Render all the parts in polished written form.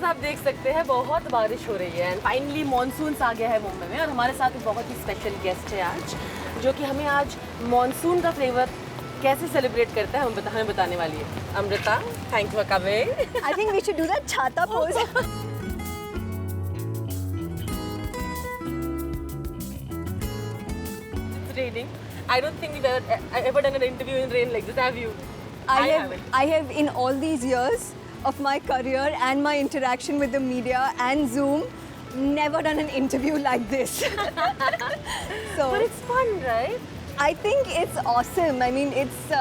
आज आप देख सकते हैं बहुत बारिश हो रही है एंड फाइनली मॉनसून आ गया है मुंबई में और हमारे साथ एक बहुत ही स्पेशल गेस्ट है आज जो कि हमें आज मॉनसून का फ्लेवर कैसे सेलिब्रेट करता है हमें बताने वाली है। Amrita, thank you for coming. I think we should do that छाता pose. It's raining. I don't think we've ever done an interview in rain like this, have you? I have in all these years of my career and my interaction with the media and Zoom never done an interview like this. So But it's fun, right? I think it's awesome. I mean, it's.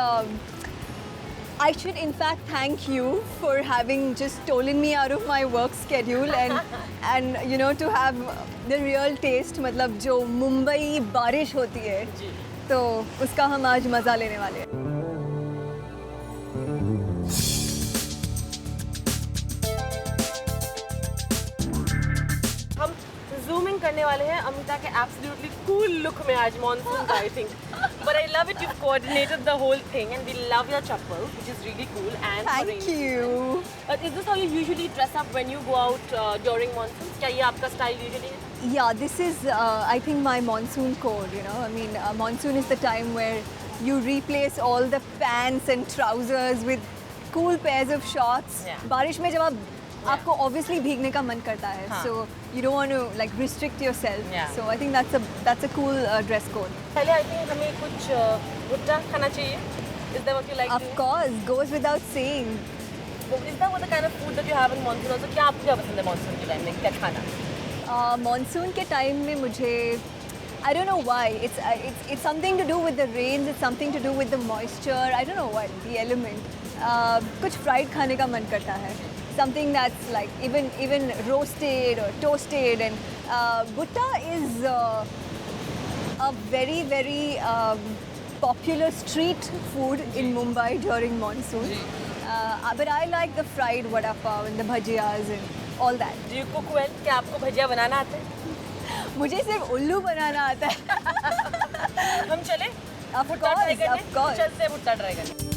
I should in fact thank you for having just stolen me out of my work schedule and you know to have the real taste. मतलब जो मुंबई बारिश होती है तो उसका हम आज मजा लेने वाले हैं. हम जूमिंग करने वाले हैं अमृता के एब्सोल्युटली कूल लुक में आज मॉनसून का I think but I love it, you've coordinated the whole thing and we love your chappal which is really cool and Thank you. But is this how you usually dress up when you go out during monsoon? क्या ये आपका style usually है? Yeah, this is I think my monsoon code, you know. I mean, monsoon is the time where you replace all the pants and trousers with cool pairs of shorts. Yeah. बारिश में जब आपको obviously भीगने का मन करता है. हाँ. So you don't want to like restrict yourself. Yeah. So I think that's a cool dress code. पहले I think हमें कुछ भुट्टा खाना चाहिए. Is that what you like? Of course, goes without saying. Is that what the kind of food that you have in monsoon also? क्या आपको क्या पसंद है monsoon के time में क्या खाना? Monsoon के time में मुझे I don't know why. It's something to do with the rains. It's something to do with the moisture. I don't know what the element. कुछ fried खाने का मन करता है. Something that's like even roasted or toasted and bhutta is a very popular street food in Mumbai during monsoon. But I like the fried vada pav and the bhajiyas and all that. Do you cook well? क्या आपको भजिया बनाना आता है? मुझे सिर्फ उल्लू बनाना आता है. हम चले? Of भुट्टा try course, करने? of course. चलते हैं भुट्टा ट्राई करने.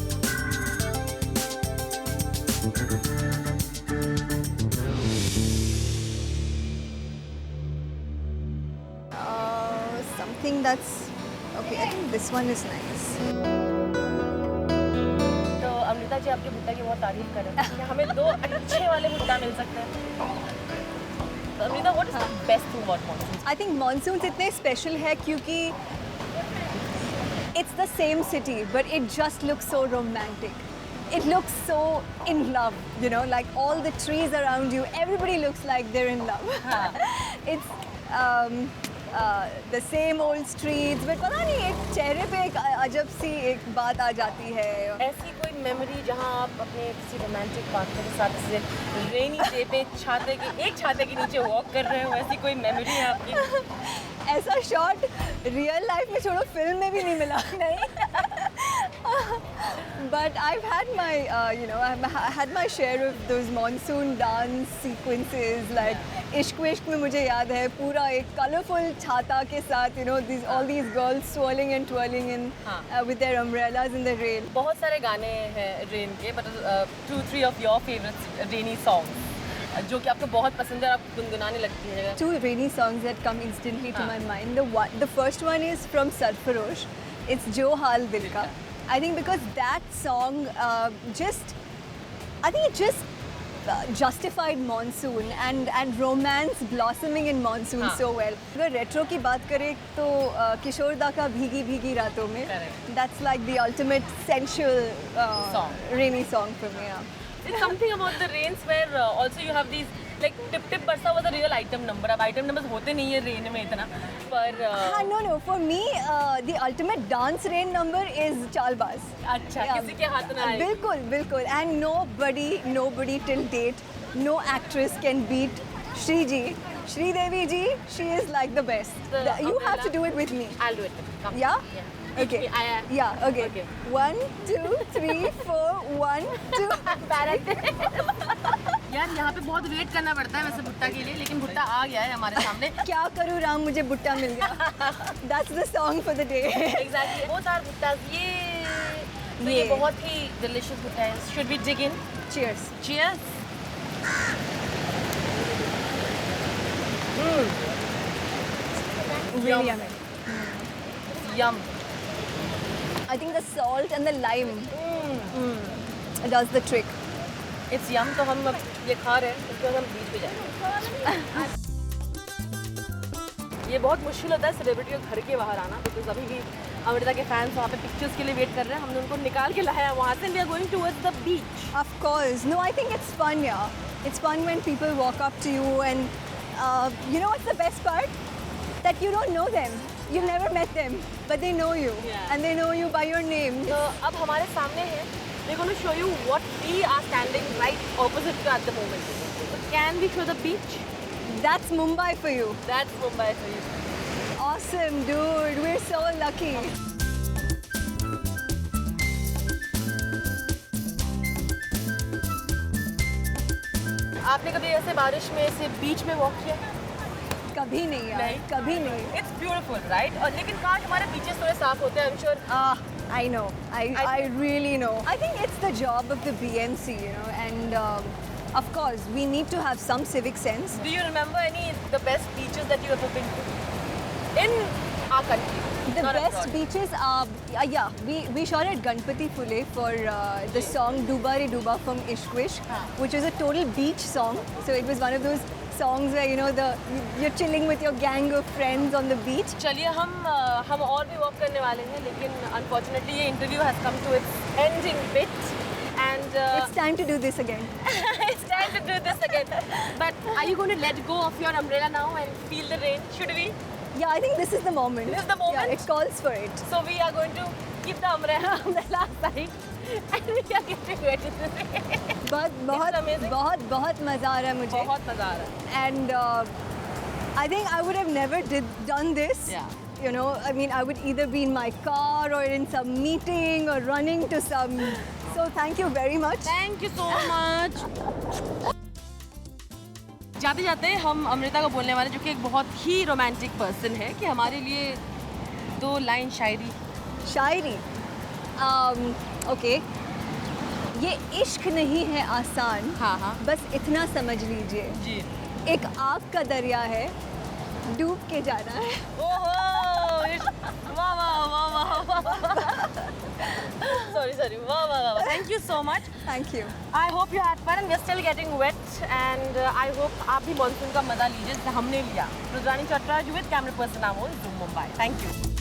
Something that's okay. I think this one is nice. तो अमृता जी आपके भुट्टा की बहुत तारीफ कर रहे हैं. क्या हमें दो अच्छे वाले भुट्टा मिल सकते हैं? तो Amrita, what is the best thing about monsoon? I think monsoons इतने special है क्योंकि it's the same city but it just looks so romantic. It looks so in love, you know, like all the trees around you, everybody looks like they're in love. It's the same old streets, but पता नहीं एक चेहरे पे एक अजब सी एक बात आ जाती है. ऐसी कोई मेमोरी जहाँ आप अपने किसी रोमांटिक पार्टनर के साथ से रेनी डे पे एक छाते के नीचे वॉक कर रहे हो, ऐसी कोई मेमोरी है आपकी? ऐसा शॉट रियल लाइफ में छोड़ो फिल्म में भी नहीं मिला. नहीं. But I've had my, you know, I've had my share of those monsoon dance sequences. Like इश्क विश्क में मुझे याद है पूरा एक colourful छाता के साथ, you know, all these girls swirling and twirling in with their umbrellas in the rain. बहुत सारे गाने हैं रेन के, but 2-3 of your favorite rainy songs जो कि आपको बहुत पसंद है और आप गुनगुनाने लगती है. 2 rainy songs that come instantly to my mind. The first one is from Sarfarosh. It's Jo Haal Dil Ka. I think because that song I think it just justified monsoon and romance blossoming in monsoon so well. अगर retro की बात करें तो किशोर दा का भीगी भीगी रातों में. Correct. That's like the ultimate sensual Song. rainy song for me. Yeah. It's something about the rains where also you have these like tip tip बरसा was a real item number. अब item numbers होते नहीं है rain में इतना, पर No. For me, the ultimate dance rain number is Chalbaz. अच्छा किसी के हाथ में आए. बिल्कुल. And nobody till date, no actress can beat Sridevi ji. She is like the best. You have to do it with me. I'll do it. Come. Yeah? Teach Okay. me. Yeah, okay. 1, 2, 3, 4, 1, 2. यार यहाँ पे बहुत wait करना पड़ता है वैसे भुट्टा के लिए, लेकिन भुट्टा आ गया है हमारे सामने. क्या करूँ राम, मुझे भुट्टा मिल गया. That's the song for the day. Exactly. Both are भुट्टास. ये बहुत ही delicious भुट्टा है. Should we dig in? Cheers. Cheers. Really yummy. Yum. I think the salt and the lime it does the trick. It's yum. तो हम अब ये खा रहे हैं, उसके बाद हम बीच पे जाएंगे। ये बहुत मुश्किल होता है सेलिब्रिटी के घर के बाहर आना, बिकॉज अभी भी अमृता के फैंस वहाँ पे पिक्चर्स के लिए वेट कर रहे हैं। हमने उनको निकाल के लाया है वहाँ से। We are going towards the beach. Of course. No, I think it's fun, yeah. It's fun when people walk up to you and you know what's the best part? That you don't know them. You've never met them, but they know you. Yeah. And they know you by your name. तो अब हमारे सामने है, we're going to show you what we are standing right opposite to at the moment. So can we show the beach? That's Mumbai for you. That's Mumbai for you. Awesome, dude. We're so lucky. आपने कभी ऐसे बारिश में ऐसे बीच में walk किया? कभी नहीं यार, नहीं? कभी नहीं. It's beautiful, right? और लेकिन काश हमारे बीचेस थोड़े साफ होते हैं, I'm sure. I know. I really know. I think it's the job of the BMC, you know, and of course we need to have some civic sense. Do you remember any the best beaches that you have been to in our country? The Not best abroad. beaches are, yeah, we shot at Ganpati Phule for the song Duba Re Duba from Ishq Vishk, which is a total beach song. So it was one of those songs where, you know, you're chilling with your gang of friends on the beach. चलिए हम और भी walk करने वाले हैं, लेकिन unfortunately ये interview has come to its ending bit and It's time to do this again. it's time to do this again. But are you going to let go of your umbrella now and feel the rain? Should we? Yeah, I think this is the moment. This is the moment? Yeah, it calls for it. So we are going to keep the umbrella aside and we are getting wet in the rain. बहुत amazing? बहुत मजा आ रहा है मुझे. बहुत मजा आ रहा है. And I think I would have never done this. Yeah. You know, I mean, I would either be in my car or in some meeting or running to some. So thank you very much. Thank you so much. जाते जाते हम अमृता को बोलने वाले, जो कि एक बहुत ही रोमांटिक पर्सन है, कि हमारे लिए 2 लाइन शायरी. शायरी. ओके. ये इश्क नहीं है आसान. हाँ हाँ बस इतना समझ लीजिए. जी. एक आग का दरिया है, डूब के जाना है. ओहो, वाह वाह वाह वाह. Sorry. Wow. Thank you so much. Thank you. I hope you had fun and we're still getting wet and I hope आप भी मानसून का मजा लीजिए जैसे हमने लिया. Rudrani Chattaraj with camera person Amol, Zoom Mumbai. Thank you.